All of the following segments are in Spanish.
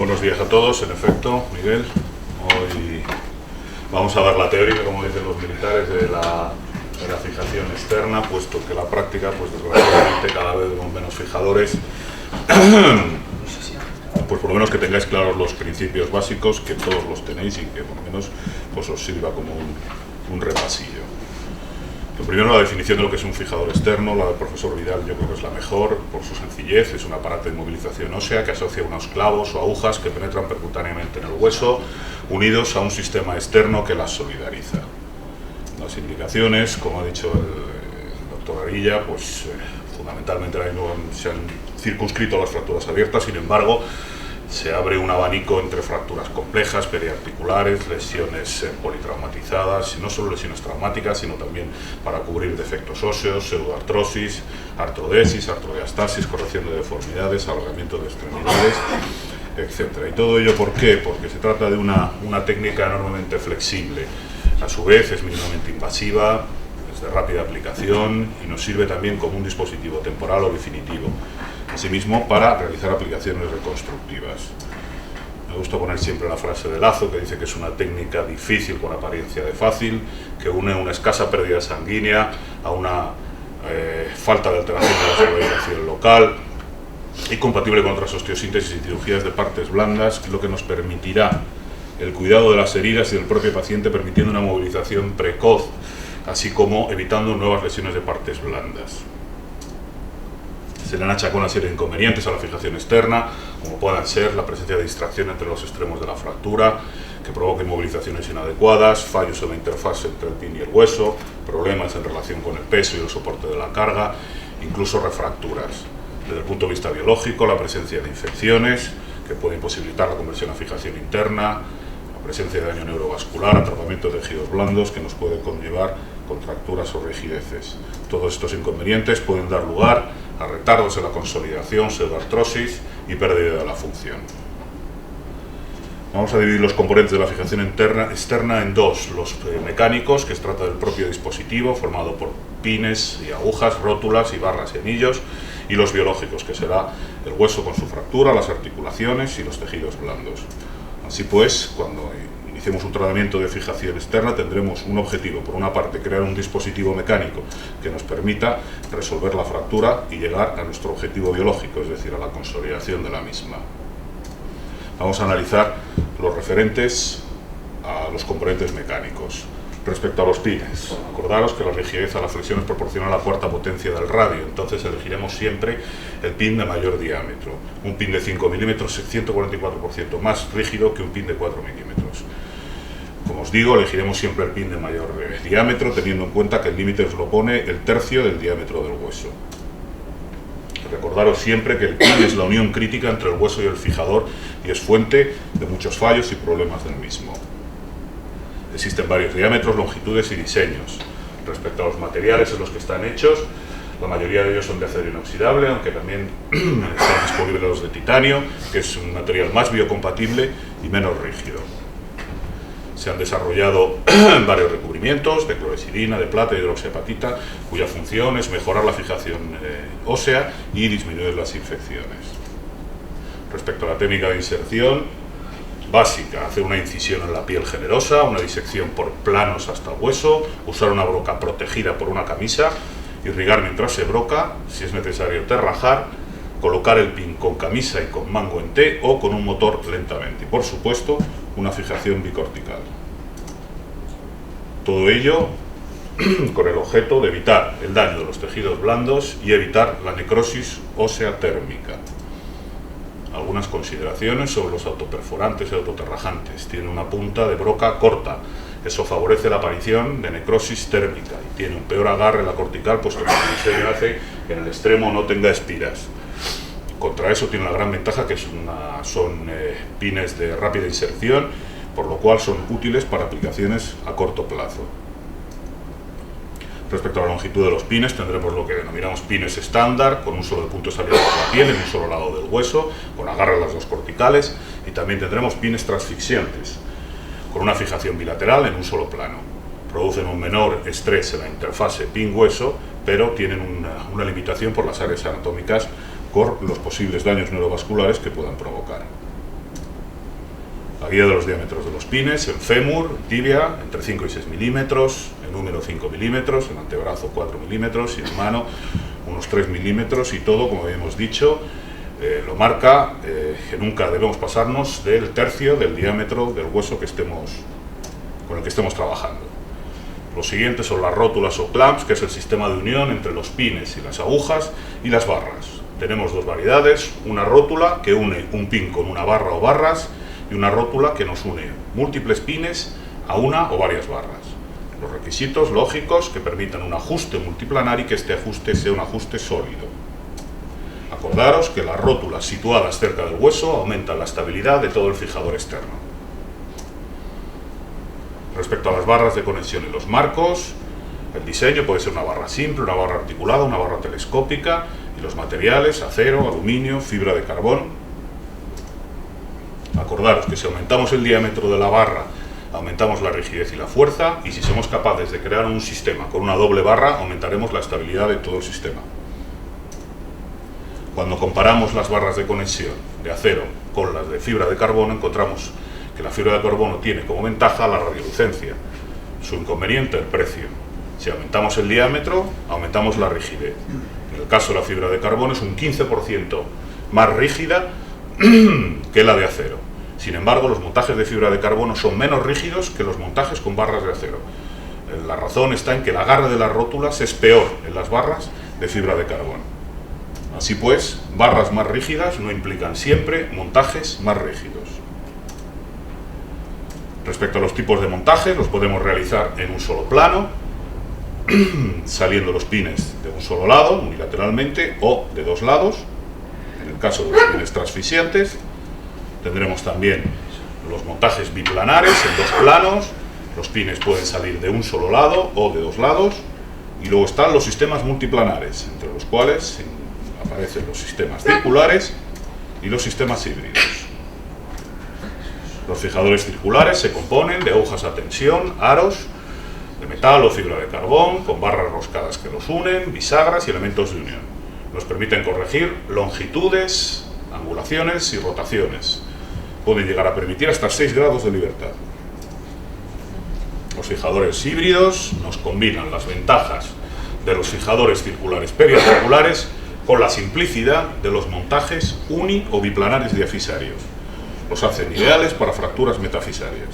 Buenos días a todos, en efecto, Miguel. Hoy vamos a dar la teoría, como dicen los militares, de la fijación externa, puesto que la práctica, pues desgraciadamente, cada vez vemos menos fijadores. Pues por lo menos que tengáis claros los principios básicos, que todos los tenéis y que por lo menos pues os sirva como un repasillo. Lo primero, la definición de lo que es un fijador externo. La del profesor Vidal yo creo que es la mejor por su sencillez. Es un aparato de movilización ósea que asocia unos clavos o agujas que penetran percutáneamente en el hueso, unidos a un sistema externo que las solidariza. Las indicaciones, como ha dicho el doctor Arilla, pues fundamentalmente se han circunscrito a las fracturas abiertas. Sin embargo, se abre un abanico entre fracturas complejas, periarticulares, lesiones politraumatizadas, no solo lesiones traumáticas, sino también para cubrir defectos óseos, pseudoartrosis, artrodesis, artrodiastasis, corrección de deformidades, alargamiento de extremidades, etc. ¿Y todo ello por qué? Porque se trata de una técnica enormemente flexible. A su vez es mínimamente invasiva, es de rápida aplicación y nos sirve también como un dispositivo temporal o definitivo. Asimismo, para realizar aplicaciones reconstructivas. Me gusta poner siempre la frase de Lazo, que dice que es una técnica difícil con apariencia de fácil, que une una escasa pérdida sanguínea a una falta de alteración de la solarización local y compatible con otras osteosíntesis y cirugías de partes blandas, lo que nos permitirá el cuidado de las heridas y del propio paciente, permitiendo una movilización precoz, así como evitando nuevas lesiones de partes blandas. Se le han achacado una serie de inconvenientes a la fijación externa, como puedan ser la presencia de distracción entre los extremos de la fractura, que provoquen movilizaciones inadecuadas, fallos en la interfaz entre el pin y el hueso, problemas en relación con el peso y el soporte de la carga, incluso refracturas. Desde el punto de vista biológico, la presencia de infecciones, que pueden posibilitar la conversión a fijación interna, la presencia de daño neurovascular, atrapamiento de tejidos blandos, que nos puede conllevar contracturas o rigideces. Todos estos inconvenientes pueden dar lugar a retardos en la consolidación, pseudoartrosis y pérdida de la función. Vamos a dividir los componentes de la fijación externa en dos: los mecánicos, que se trata del propio dispositivo, formado por pines y agujas, rótulas y barras y anillos, y los biológicos, que será el hueso con su fractura, las articulaciones y los tejidos blandos. Así pues, cuando iniciemos un tratamiento de fijación externa, tendremos un objetivo: por una parte, crear un dispositivo mecánico que nos permita resolver la fractura y llegar a nuestro objetivo biológico, es decir, a la consolidación de la misma. Vamos a analizar los referentes a los componentes mecánicos. Respecto a los pines, acordaros que la rigidez a la flexión es proporcional a la cuarta potencia del radio, entonces elegiremos siempre el pin de mayor diámetro. Un pin de 5 milímetros es 144% más rígido que un pin de 4 milímetros. Como os digo, elegiremos siempre el pin de mayor diámetro, teniendo en cuenta que el límite nos lo pone el tercio del diámetro del hueso. Recordaros siempre que el pin es la unión crítica entre el hueso y el fijador y es fuente de muchos fallos y problemas del mismo. Existen varios diámetros, longitudes y diseños. Respecto a los materiales en los que están hechos, la mayoría de ellos son de acero inoxidable, aunque también están disponibles los de titanio, que es un material más biocompatible y menos rígido. Se han desarrollado varios recubrimientos de clorexidina, de plata y hidroxiapatita, cuya función es mejorar la fijación ósea y disminuir las infecciones. Respecto a la técnica de inserción, básica: hacer una incisión en la piel generosa, una disección por planos hasta el hueso, usar una broca protegida por una camisa, irrigar mientras se broca, si es necesario terrajar, colocar el pin con camisa y con mango en T o con un motor lentamente, y por supuesto una fijación bicortical. Todo ello con el objeto de evitar el daño de los tejidos blandos y evitar la necrosis ósea térmica. Algunas consideraciones sobre los autoperforantes y autoterrajantes. Tiene una punta de broca corta, eso favorece la aparición de necrosis térmica, y tiene un peor agarre en la cortical, puesto que el diseño hace que en el extremo no tenga espiras. Contra eso tiene la gran ventaja que son pines de rápida inserción, por lo cual son útiles para aplicaciones a corto plazo. Respecto a la longitud de los pines, tendremos lo que denominamos pines estándar, con un solo punto de salida por la piel en un solo lado del hueso, con agarre a las dos corticales, y también tendremos pines transfixiantes, con una fijación bilateral en un solo plano. Producen un menor estrés en la interfase pin-hueso, pero tienen una limitación por las áreas anatómicas por los posibles daños neurovasculares que puedan provocar. La guía de los diámetros de los pines: en fémur, en tibia, entre 5 y 6 milímetros, en húmero 5 milímetros, en antebrazo 4 milímetros y en mano unos 3 milímetros, y todo, como habíamos dicho, lo marca que nunca debemos pasarnos del tercio del diámetro del hueso con el que estemos trabajando. Los siguientes son las rótulas o clamps, que es el sistema de unión entre los pines y las agujas y las barras. Tenemos dos variedades: una rótula que une un pin con una barra o barras, y una rótula que nos une múltiples pines a una o varias barras. Los requisitos lógicos que permitan un ajuste multiplanar y que este ajuste sea un ajuste sólido. Acordaros que las rótulas situadas cerca del hueso aumentan la estabilidad de todo el fijador externo. Respecto a las barras de conexión y los marcos, el diseño puede ser una barra simple, una barra articulada, una barra telescópica, y los materiales: acero, aluminio, fibra de carbón. Acordaros que si aumentamos el diámetro de la barra, aumentamos la rigidez y la fuerza, y si somos capaces de crear un sistema con una doble barra, aumentaremos la estabilidad de todo el sistema. Cuando comparamos las barras de conexión de acero con las de fibra de carbono, encontramos que la fibra de carbono tiene como ventaja la radiolucencia, su inconveniente el precio. Si aumentamos el diámetro, aumentamos la rigidez. En el caso de la fibra de carbono es un 15% más rígida que la de acero. Sin embargo, los montajes de fibra de carbono son menos rígidos que los montajes con barras de acero. La razón está en que el agarre de las rótulas es peor en las barras de fibra de carbono. Así pues, barras más rígidas no implican siempre montajes más rígidos. Respecto a los tipos de montajes, los podemos realizar en un solo plano, saliendo los pines de un solo lado, unilateralmente, o de dos lados. En el caso de los pines transfisiantes, tendremos también los montajes biplanares en dos planos. Los pines pueden salir de un solo lado o de dos lados. Y luego están los sistemas multiplanares, entre los cuales aparecen los sistemas circulares y los sistemas híbridos. Los fijadores circulares se componen de agujas a tensión, aros de metal o fibra de carbón, con barras roscadas que los unen, bisagras y elementos de unión. Nos permiten corregir longitudes, angulaciones y rotaciones. Pueden llegar a permitir hasta 6 grados de libertad. Los fijadores híbridos nos combinan las ventajas de los fijadores circulares pericirculares con la simplicidad de los montajes uni o biplanares diafisarios. Los hacen ideales para fracturas metafisarias.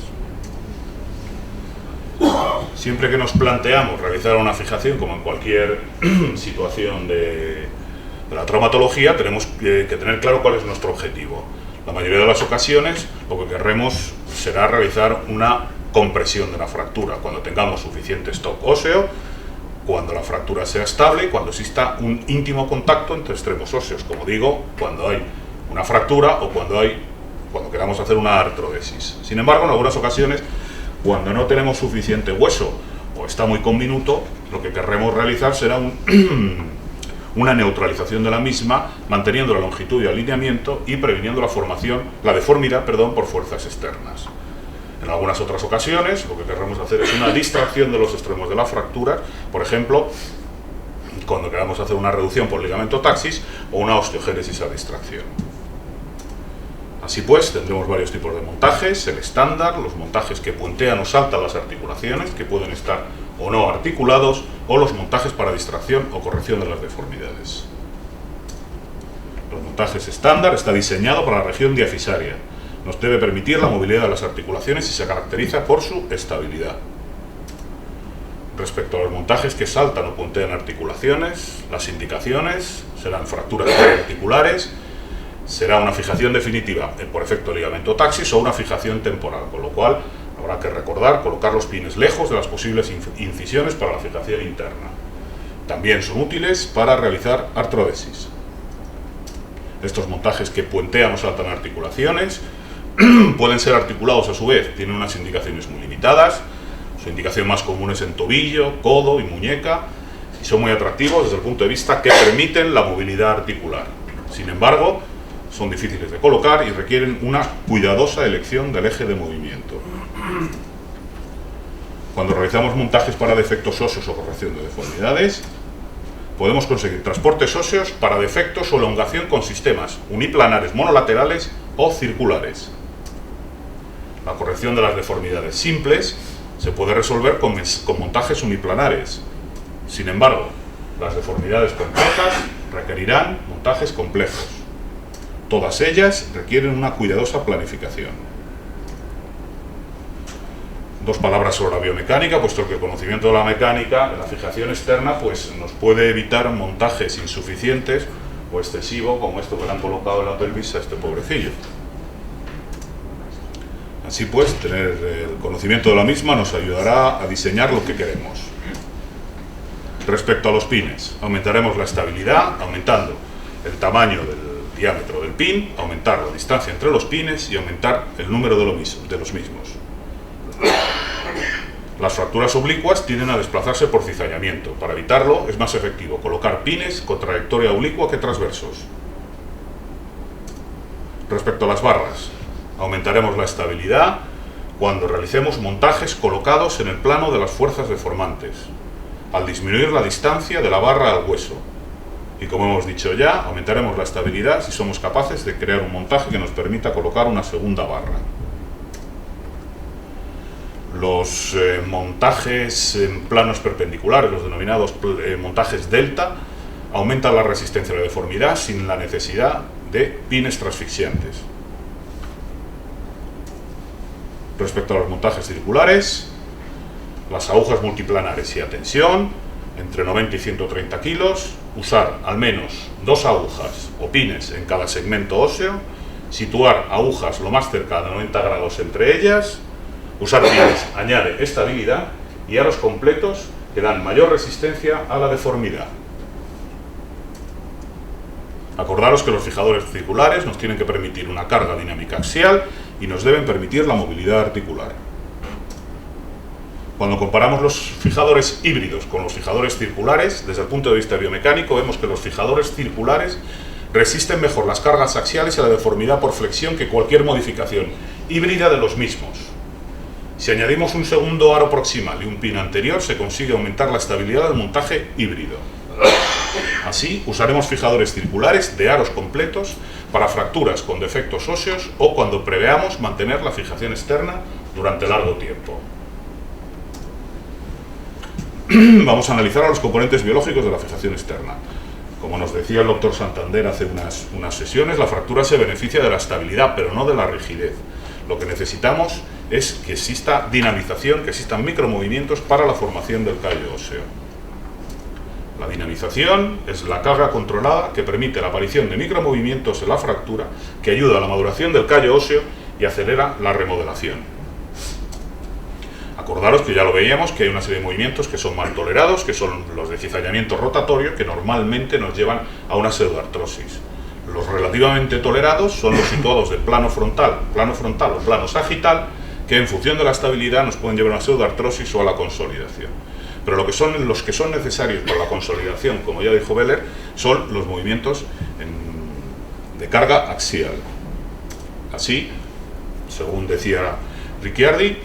Siempre que nos planteamos realizar una fijación, como en cualquier situación de la traumatología, tenemos que tener claro cuál es nuestro objetivo. La mayoría de las ocasiones lo que querremos será realizar una compresión de la fractura, cuando tengamos suficiente stock óseo, cuando la fractura sea estable, cuando exista un íntimo contacto entre extremos óseos, como digo, cuando hay una fractura o cuando queramos hacer una artrodesis. Sin embargo, en algunas ocasiones, cuando no tenemos suficiente hueso o está muy conminuto, lo que querremos realizar será una neutralización de la misma, manteniendo la longitud y alineamiento y previniendo la deformidad por fuerzas externas. En algunas otras ocasiones, lo que querremos hacer es una distracción de los extremos de la fractura, por ejemplo, cuando queramos hacer una reducción por ligamento taxis o una osteogénesis a distracción. Así pues, tendremos varios tipos de montajes: el estándar, los montajes que puentean o saltan las articulaciones, que pueden estar o no articulados, o los montajes para distracción o corrección de las deformidades. Los montajes estándar está diseñado para la región diafisaria. Nos debe permitir la movilidad de las articulaciones y se caracteriza por su estabilidad. Respecto a los montajes que saltan o puntean articulaciones, las indicaciones serán fracturas articulares, será una fijación definitiva por efecto ligamento taxis o una fijación temporal, con lo cual habrá que recordar colocar los pines lejos de las posibles incisiones para la fijación interna. También son útiles para realizar artrodesis. Estos montajes que puentean o saltan articulaciones pueden ser articulados a su vez, tienen unas indicaciones muy limitadas. Su indicación más común es en tobillo, codo y muñeca, y son muy atractivos desde el punto de vista que permiten la movilidad articular. Sin embargo, son difíciles de colocar y requieren una cuidadosa elección del eje de movimiento. Cuando realizamos montajes para defectos óseos o corrección de deformidades, podemos conseguir transportes óseos para defectos o elongación con sistemas uniplanares monolaterales o circulares. La corrección de las deformidades simples se puede resolver con montajes uniplanares. Sin embargo, las deformidades complejas requerirán montajes complejos. Todas ellas requieren una cuidadosa planificación. Dos palabras sobre la biomecánica, puesto que el conocimiento de la mecánica, de la fijación externa, pues nos puede evitar montajes insuficientes o excesivos, como esto que le han colocado en la pelvis a este pobrecillo. Así pues, tener el conocimiento de la misma nos ayudará a diseñar lo que queremos. Respecto a los pines, aumentaremos la estabilidad aumentando el tamaño del diámetro del pin, aumentar la distancia entre los pines y aumentar el número de los mismos. Las fracturas oblicuas tienden a desplazarse por cizañamiento. Para evitarlo es más efectivo colocar pines con trayectoria oblicua que transversos. Respecto a las barras, aumentaremos la estabilidad cuando realicemos montajes colocados en el plano de las fuerzas deformantes, al disminuir la distancia de la barra al hueso. Y como hemos dicho ya, aumentaremos la estabilidad si somos capaces de crear un montaje que nos permita colocar una segunda barra. Los montajes en planos perpendiculares, los denominados montajes delta, aumentan la resistencia a la deformidad sin la necesidad de pines transfixiantes. Respecto a los montajes circulares, las agujas multiplanares y a tensión, entre 90 y 130 kilos, usar al menos 2 agujas o pines en cada segmento óseo, situar agujas lo más cerca de 90 grados entre ellas, usar pines añade estabilidad y aros completos que dan mayor resistencia a la deformidad. Acordaros que los fijadores circulares nos tienen que permitir una carga dinámica axial y nos deben permitir la movilidad articular. Cuando comparamos los fijadores híbridos con los fijadores circulares, desde el punto de vista biomecánico, vemos que los fijadores circulares resisten mejor las cargas axiales y la deformidad por flexión que cualquier modificación híbrida de los mismos. Si añadimos un segundo aro proximal y un pin anterior, se consigue aumentar la estabilidad del montaje híbrido. Así, usaremos fijadores circulares de aros completos para fracturas con defectos óseos o cuando preveamos mantener la fijación externa durante largo tiempo. Vamos a analizar a los componentes biológicos de la fijación externa. Como nos decía el doctor Santander hace unas sesiones, la fractura se beneficia de la estabilidad, pero no de la rigidez. Lo que necesitamos es que exista dinamización, que existan micromovimientos para la formación del callo óseo. La dinamización es la carga controlada que permite la aparición de micromovimientos en la fractura, que ayuda a la maduración del callo óseo y acelera la remodelación. Acordaros que ya lo veíamos, que hay una serie de movimientos que son mal tolerados, que son los de cizañamiento rotatorio, que normalmente nos llevan a una pseudoartrosis. Los relativamente tolerados son los situados de plano frontal o plano sagital, que en función de la estabilidad nos pueden llevar a una pseudoartrosis o a la consolidación. Pero los que son necesarios para la consolidación, como ya dijo Beller, son los movimientos de carga axial. Así, según decía Ricciardi,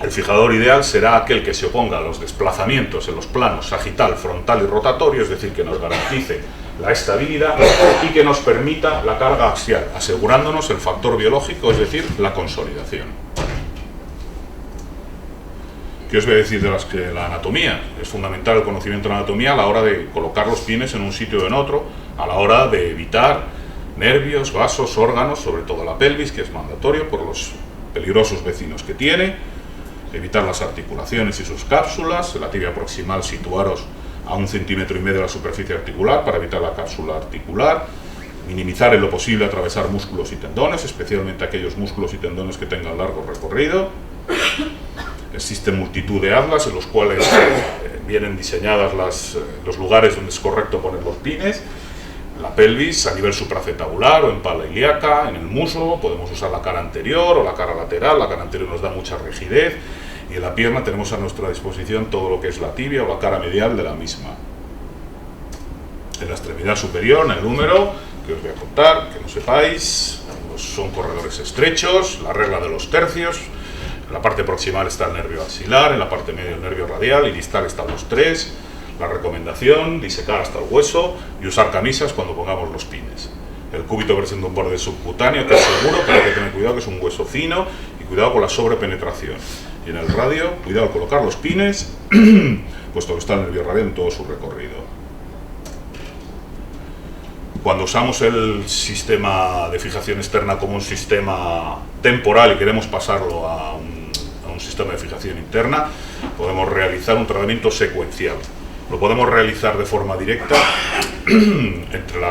el fijador ideal será aquel que se oponga a los desplazamientos en los planos sagital, frontal y rotatorio, es decir, que nos garantice la estabilidad y que nos permita la carga axial, asegurándonos el factor biológico, es decir, la consolidación. ¿Qué os voy a decir de la anatomía? Es fundamental el conocimiento de la anatomía a la hora de colocar los pines en un sitio o en otro, a la hora de evitar nervios, vasos, órganos, sobre todo la pelvis, que es mandatorio por los peligrosos vecinos que tiene. Evitar las articulaciones y sus cápsulas, la tibia proximal situaros a 1,5 centímetros de la superficie articular para evitar la cápsula articular, minimizar en lo posible atravesar músculos y tendones, especialmente aquellos músculos y tendones que tengan largo recorrido. Existen multitud de atlas en los cuales vienen diseñadas los lugares donde es correcto poner los pines. La pelvis a nivel supracetabular o en pala ilíaca, en el muslo, podemos usar la cara anterior o la cara lateral. La cara anterior nos da mucha rigidez y en la pierna tenemos a nuestra disposición todo lo que es la tibia o la cara medial de la misma. En la extremidad superior, en el húmero, que os voy a contar, que no sepáis, son corredores estrechos, la regla de los tercios. En la parte proximal está el nervio axilar, en la parte media el nervio radial y distal están los tres. La recomendación, disecar hasta el hueso y usar camisas cuando pongamos los pines. El cúbito presenta un borde subcutáneo que es seguro, pero hay que tener cuidado que es un hueso fino y cuidado con la sobrepenetración. Y en el radio, cuidado al colocar los pines, puesto que está el nervio radial en todo su recorrido. Cuando usamos el sistema de fijación externa como un sistema temporal y queremos pasarlo a un sistema de fijación interna, podemos realizar un tratamiento secuencial. Lo podemos realizar de forma directa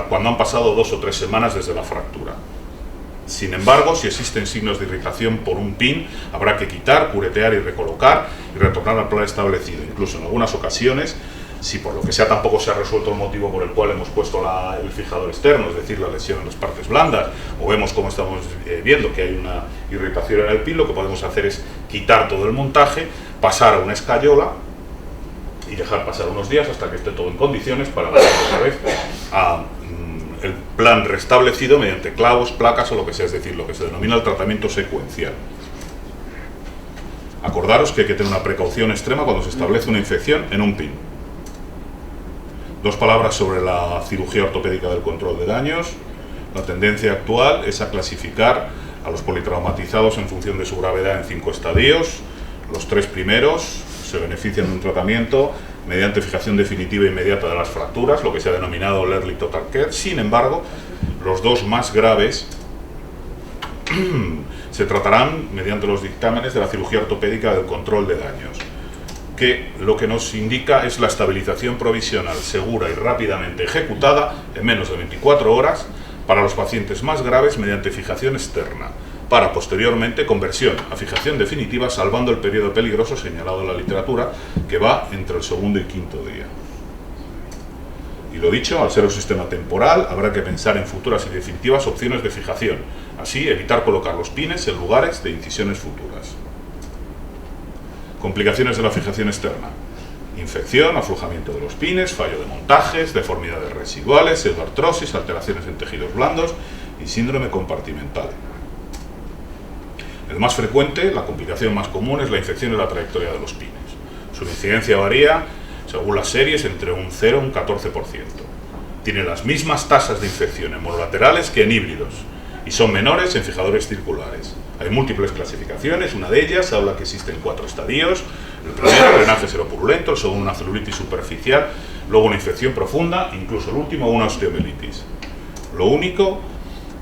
cuando han pasado 2 o 3 semanas desde la fractura. Sin embargo, si existen signos de irritación por un pin, habrá que quitar, curetear y recolocar y retornar al plan establecido. Incluso en algunas ocasiones, si por lo que sea tampoco se ha resuelto el motivo por el cual hemos puesto el fijador externo, es decir, la lesión en las partes blandas, o vemos como estamos viendo que hay una irritación en el pin, lo que podemos hacer es quitar todo el montaje, pasar a una escayola y dejar pasar unos días hasta que esté todo en condiciones para volver otra vez a el plan restablecido mediante clavos, placas o lo que sea, es decir, lo que se denomina el tratamiento secuencial. Acordaros que hay que tener una precaución extrema cuando se establece una infección en un pin. 2 palabras sobre la cirugía ortopédica del control de daños. La tendencia actual es a clasificar a los politraumatizados en función de su gravedad en 5 estadios. Los 3 primeros se benefician de un tratamiento mediante fijación definitiva e inmediata de las fracturas, lo que se ha denominado el Early Total Care. Sin embargo, los 2 más graves se tratarán mediante los dictámenes de la cirugía ortopédica del control de daños, que lo que nos indica es la estabilización provisional segura y rápidamente ejecutada en menos de 24 horas para los pacientes más graves mediante fijación externa, para posteriormente conversión a fijación definitiva, salvando el periodo peligroso señalado en la literatura, que va entre el 2.º y 5.º día. Y lo dicho, al ser un sistema temporal, habrá que pensar en futuras y definitivas opciones de fijación, así evitar colocar los pines en lugares de incisiones futuras. Complicaciones de la fijación externa: infección, aflojamiento de los pines, fallo de montajes, deformidades residuales, pseudoartrosis, alteraciones en tejidos blandos y síndrome compartimental. El más frecuente, la complicación más común, es la infección en la trayectoria de los pines. Su incidencia varía, según las series, entre un 0 y un 14%. Tiene las mismas tasas de infección en monolaterales que en híbridos y son menores en fijadores circulares. Hay múltiples clasificaciones, una de ellas habla que existen 4 estadios. El primero, drenaje seropurulento, el segundo, una celulitis superficial, luego una infección profunda, incluso el último, una osteomielitis. Lo único,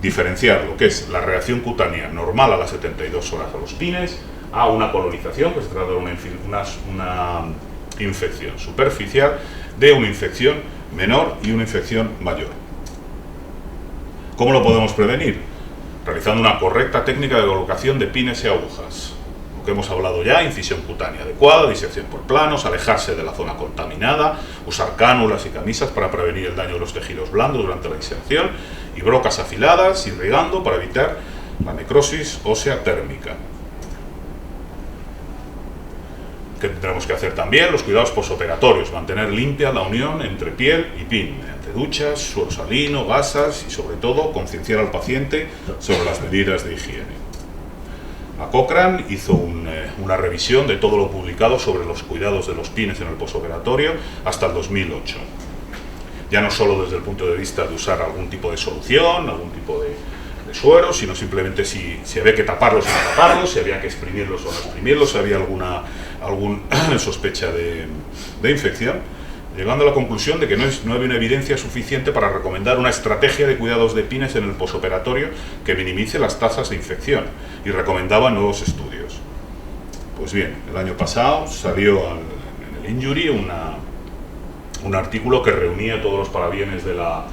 diferenciar lo que es la reacción cutánea normal a las 72 horas a los pines a una colonización, que se trata de una infección superficial, de una infección menor y una infección mayor. ¿Cómo lo podemos prevenir? Realizando una correcta técnica de colocación de pines y agujas. Lo que hemos hablado ya: incisión cutánea adecuada, disección por planos, alejarse de la zona contaminada, usar cánulas y camisas para prevenir el daño de los tejidos blandos durante la inserción, y brocas afiladas, irrigando para evitar la necrosis ósea térmica. ¿Qué tendremos que hacer también? Los cuidados posoperatorios: mantener limpia la unión entre piel y pin, mediante duchas, suero salino, gasas y, sobre todo, concienciar al paciente sobre las medidas de higiene. La Cochrane hizo una revisión de todo lo publicado sobre los cuidados de los pines en el posoperatorio hasta el 2008. Ya no solo desde el punto de vista de usar algún tipo de solución, algún tipo de suero, sino simplemente si había que taparlos o no taparlos, si había que exprimirlos o no exprimirlos, si había alguna sospecha de infección, llegando a la conclusión de que no había una evidencia suficiente para recomendar una estrategia de cuidados de pines en el posoperatorio que minimice las tasas de infección, y recomendaba nuevos estudios. Pues bien, el año pasado salió en el Injury un artículo que reunía todos los parabienes de la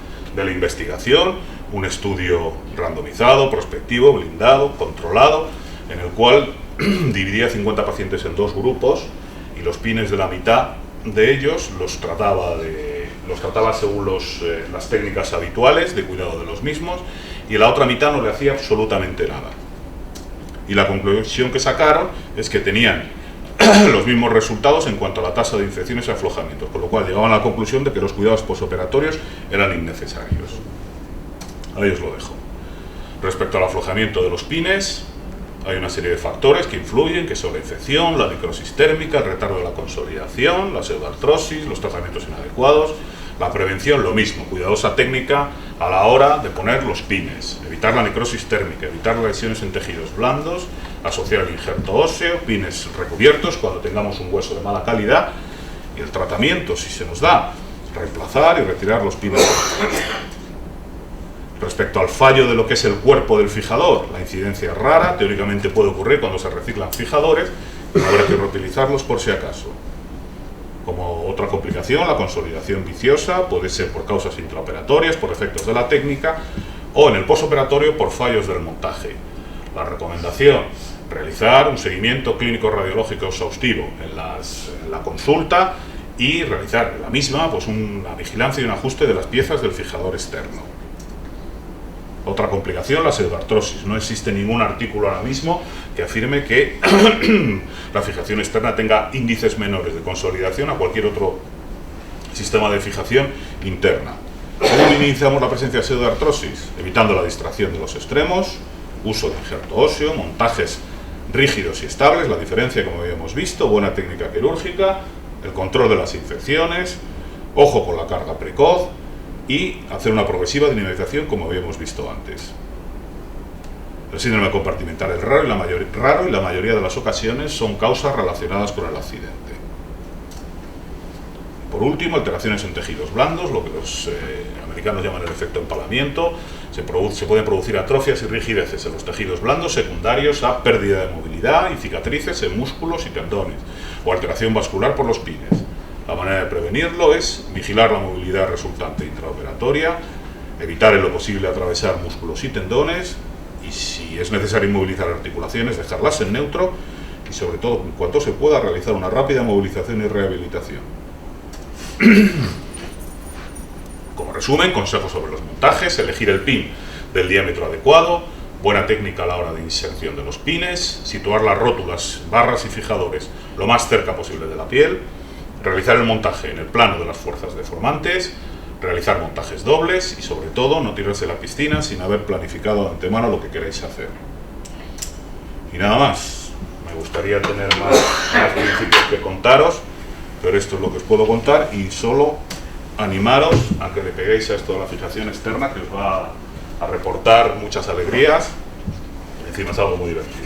investigación, un estudio randomizado, prospectivo, blindado, controlado, en el cual dividía 50 pacientes en 2 grupos, y los pines de la mitad de ellos los trataba según las técnicas habituales de cuidado de los mismos, y la otra mitad no le hacía absolutamente nada. Y la conclusión que sacaron es que tenían los mismos resultados en cuanto a la tasa de infecciones y aflojamientos, con lo cual llegaban a la conclusión de que los cuidados posoperatorios eran innecesarios. Ahí os lo dejo. Respecto al aflojamiento de los pines, hay una serie de factores que influyen, que son la infección, la necrosis térmica, el retardo de la consolidación, la pseudoartrosis, los tratamientos inadecuados. La prevención, lo mismo: cuidadosa técnica a la hora de poner los pines, evitar la necrosis térmica, evitar las lesiones en tejidos blandos, asociar el injerto óseo, pines recubiertos cuando tengamos un hueso de mala calidad, y el tratamiento, si se nos da, reemplazar y retirar los pines. Respecto al fallo de lo que es el cuerpo del fijador, la incidencia es rara, teóricamente puede ocurrir cuando se reciclan fijadores, pero habrá que reutilizarlos por si acaso. Como otra complicación, la consolidación viciosa puede ser por causas intraoperatorias, por efectos de la técnica, o en el posoperatorio por fallos del montaje. La recomendación: realizar un seguimiento clínico radiológico exhaustivo en la consulta y realizar en la misma pues una vigilancia y un ajuste de las piezas del fijador externo. Otra complicación, la pseudoartrosis. No existe ningún artículo ahora mismo que afirme que la fijación externa tenga índices menores de consolidación a cualquier otro sistema de fijación interna. ¿Cómo minimizamos la presencia de pseudoartrosis? Evitando la distracción de los extremos, uso de injerto óseo, montajes rígidos y estables, la diferencia como habíamos visto, buena técnica quirúrgica, el control de las infecciones, ojo con la carga precoz y hacer una progresiva dinamización como habíamos visto antes. El síndrome compartimental es raro y la mayoría de las ocasiones son causas relacionadas con el accidente. Por último, alteraciones en tejidos blandos, lo que los americanos llaman el efecto empalamiento. Se pueden producir atrofias y rigideces en los tejidos blandos secundarios a pérdida de movilidad y cicatrices en músculos y tendones, o alteración vascular por los pines. La manera de prevenirlo es vigilar la movilidad resultante intraoperatoria, evitar en lo posible atravesar músculos y tendones, y si es necesario inmovilizar articulaciones, dejarlas en neutro, y sobre todo, en cuanto se pueda, realizar una rápida movilización y rehabilitación. Como resumen, consejos sobre los montajes: elegir el pin del diámetro adecuado, buena técnica a la hora de inserción de los pines, situar las rótulas, barras y fijadores lo más cerca posible de la piel, realizar el montaje en el plano de las fuerzas deformantes, realizar montajes dobles y, sobre todo, no tirarse a la piscina sin haber planificado de antemano lo que queréis hacer. Y nada más. Me gustaría tener más principios que contaros, pero esto es lo que os puedo contar, y solo animaros a que le peguéis a esto de la fijación externa, que os va a reportar muchas alegrías, y encima es algo muy divertido.